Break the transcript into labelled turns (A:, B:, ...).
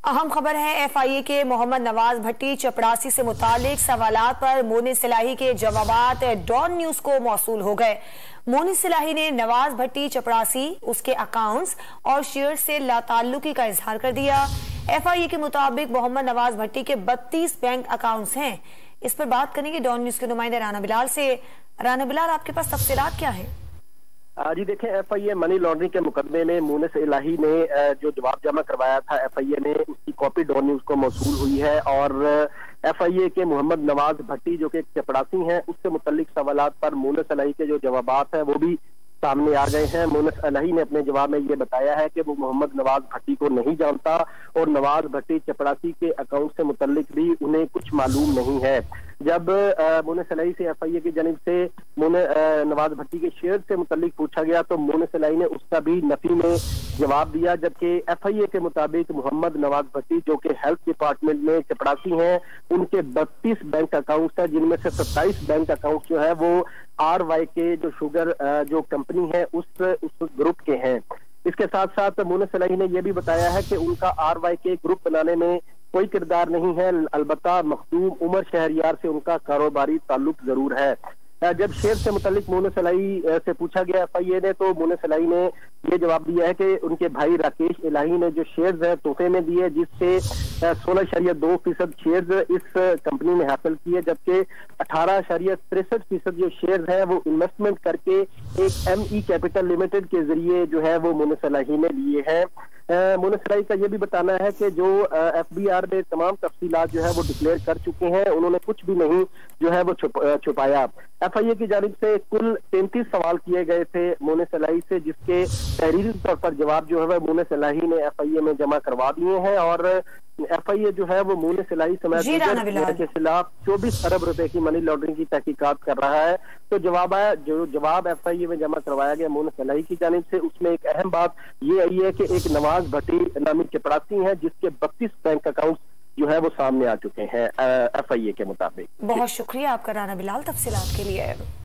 A: अहम खबर है एफआईए के मोहम्मद नवाज भट्टी चपरासी से मुतालिक सवालात पर मोनिस इलाही के जवाबात डॉन न्यूज को मौसूल हो गए। मोनिस इलाही ने नवाज भट्टी चपरासी, उसके अकाउंट्स और शेयर से लाताल्लुकी का इजहार कर दिया। एफआईए के मुताबिक मोहम्मद नवाज भट्टी के 32 बैंक अकाउंट्स हैं। इस पर बात करेंगे डॉन न्यूज के नुमाइंदे राना बिलाल से। राना बिलाल, आपके पास तफसीलात क्या है?
B: जी देखें, एफआईए मनी लॉन्ड्रिंग के मुकदमे में मोनिस इलाही ने जो जवाब जमा करवाया था एफआईए ने, उसकी कॉपी डॉन न्यूज को मौसूल हुई है और एफआईए के मोहम्मद नवाज भट्टी जो कि एक चपरासी हैं, उससे मुतल्लिक सवालात पर मोनिस इलाही के जो जवाबात हैं वो भी सामने आ गए हैं। मोनिस इलाही ने अपने जवाब में ये बताया है कि वो मोहम्मद नवाज भट्टी को नहीं जानता और नवाज भट्टी चपरासी के अकाउंट से मुतल्लिक भी उन्हें कुछ मालूम नहीं है। जब मोनिस इलाही से एफआईए की जानिब से नवाज भट्टी के शेयर से मुतल्लिक पूछा गया तो मोनिस इलाही ने उसका भी नफी में जवाब दिया, जबकि एफआईए के मुताबिक मोहम्मद नवाज भट्टी जो कि हेल्थ डिपार्टमेंट में चपरासी हैं, उनके 32 बैंक अकाउंट्स हैं, जिनमें से 27 बैंक अकाउंट जो है वो RY के जो शुगर जो कंपनी है उस ग्रुप के हैं। इसके साथ साथ मोनिस इलाही ने यह भी बताया है कि उनका RY के ग्रुप बनाने में कोई किरदार नहीं है, अलबत्ता मखदूम उमर शहरियार से उनका कारोबारी ताल्लुक जरूर है। जब शेयर से मुतल्लिक मोनिस इलाही से पूछा गया एफआईए ने, तो मोनिस इलाही ने ये जवाब दिया है कि उनके भाई राकेश इलाही ने जो शेयर्स है तोहफे में दिए, जिससे 16.2% शेयर्स इस कंपनी ने हासिल किए, जबकि 18.63% जो शेयर्स हैं वो इन्वेस्टमेंट करके एक ME कैपिटल लिमिटेड के जरिए जो है वो मोनिस इलाही ने लिए हैं। मोनिस इलाही का यह भी बताना है कि जो FBR ने तमाम तफसीलात जो है वो डिक्लेयर कर चुके हैं, उन्होंने कुछ भी नहीं जो है वो छुपाया। एफआईए की जानिब से कुल 33 सवाल किए गए थे मोनिस इलाही से, जिसके तहरीरी तौर पर जवाब जो है वह मोनिस इलाही ने एफआईए में जमा करवा दिए हैं और एफआईए जो है वो मोनिस इलाही समेत के खिलाफ 24 अरब रुपए की मनी लॉन्ड्रिंग की तहकीकात कर रहा है। तो जवाब एफआईए में जमा करवाया गया मोनिस इलाही की जानिब से, उसमें एक अहम बात ये आई है कि एक नवाज भट्टी नामी चपरासी है जिसके 32 बैंक अकाउंट जो है वो सामने आ चुके हैं एफआईए के मुताबिक।
A: बहुत शुक्रिया आपका राना बिलाल तफसीलात के लिए।